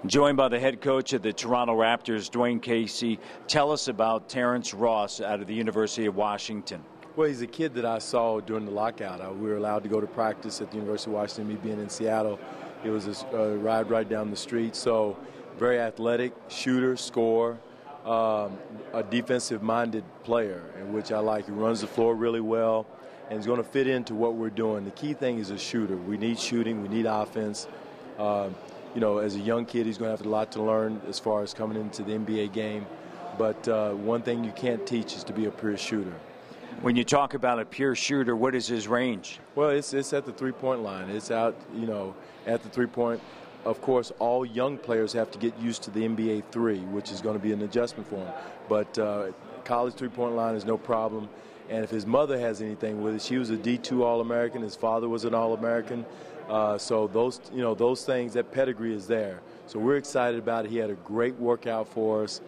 Joined by the head coach of the Toronto Raptors, Dwane Casey. Tell us about Terrence Ross out of the University of Washington. Well, he's a kid that I saw during the lockout. We were allowed to go to practice at the University of Washington, me being in Seattle. It was a ride right down the street. So very athletic, shooter, scorer, a defensive-minded player, in which I like. He runs the floor really well, and he's going to fit into what we're doing. The key thing is a shooter. We need shooting. We need offense. As a young kid, he's going to have a lot to learn as far as coming into the NBA game. But one thing you can't teach is to be a pure shooter. When you talk about a pure shooter, what is his range? Well, it's at the three-point line. It's out, at the three-point. Of course, all young players have to get used to the NBA three, which is going to be an adjustment for them. But college three-point line is no problem. And if his mother has anything with it, she was a D2 All-American. His father was an All-American. So those things, that pedigree is there. So we're excited about it. He had a great workout for us,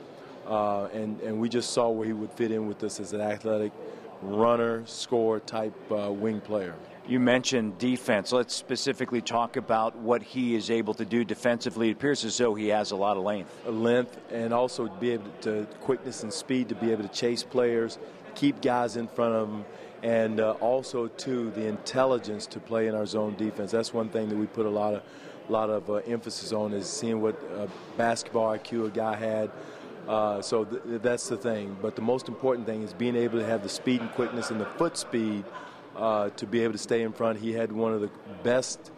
and we just saw where he would fit in with us as an athletic runner, scorer type wing player. You mentioned defense. Let's specifically talk about what he is able to do defensively. It appears as though he has a lot of length. And also be able to quickness and speed to be able to chase players, keep guys in front of him, and also, too, the intelligence to play in our zone defense. That's one thing that we put a lot of emphasis on, is seeing what basketball IQ a guy had. So that's the thing. But the most important thing is being able to have the speed and quickness and the foot speed to be able to stay in front. He had one of the best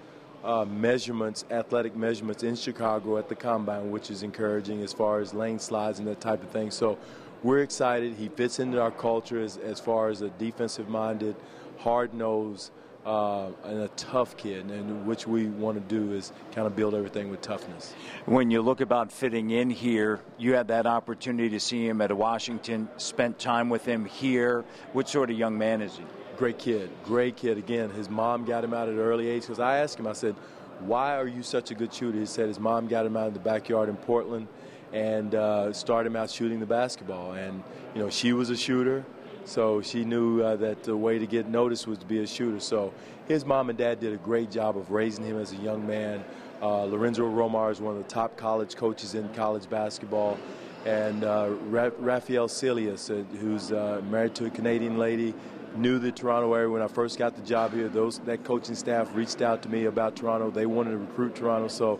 athletic measurements in Chicago at the Combine, which is encouraging as far as lane slides and that type of thing. So we're excited. He fits into our culture as far as a defensive-minded, hard-nosed, and a tough kid, and which we want to do is kind of build everything with toughness. When you look about fitting in here, you had that opportunity to see him at Washington, spent time with him here. What sort of young man is he? Great kid. Again, his mom got him out at an early age, because I asked him, I said, why are you such a good shooter? He said his mom got him out in the backyard in Portland and started him out shooting the basketball. And, she was a shooter, so she knew that the way to get noticed was to be a shooter. So his mom and dad did a great job of raising him as a young man. Lorenzo Romar is one of the top college coaches in college basketball. And Raphael Celius, who's married to a Canadian lady, knew the Toronto area. When I first got the job here, that coaching staff reached out to me about Toronto. They wanted to recruit Toronto, so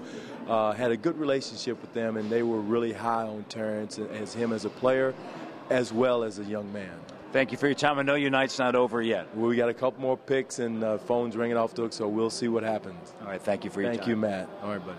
had a good relationship with them, and they were really high on Terrence as him as a player as well as a young man. Thank you for your time. I know your night's not over yet. We got a couple more picks and phones ringing off the hook, so we'll see what happens. All right, thank you for your time. Thank you, Matt. All right, buddy.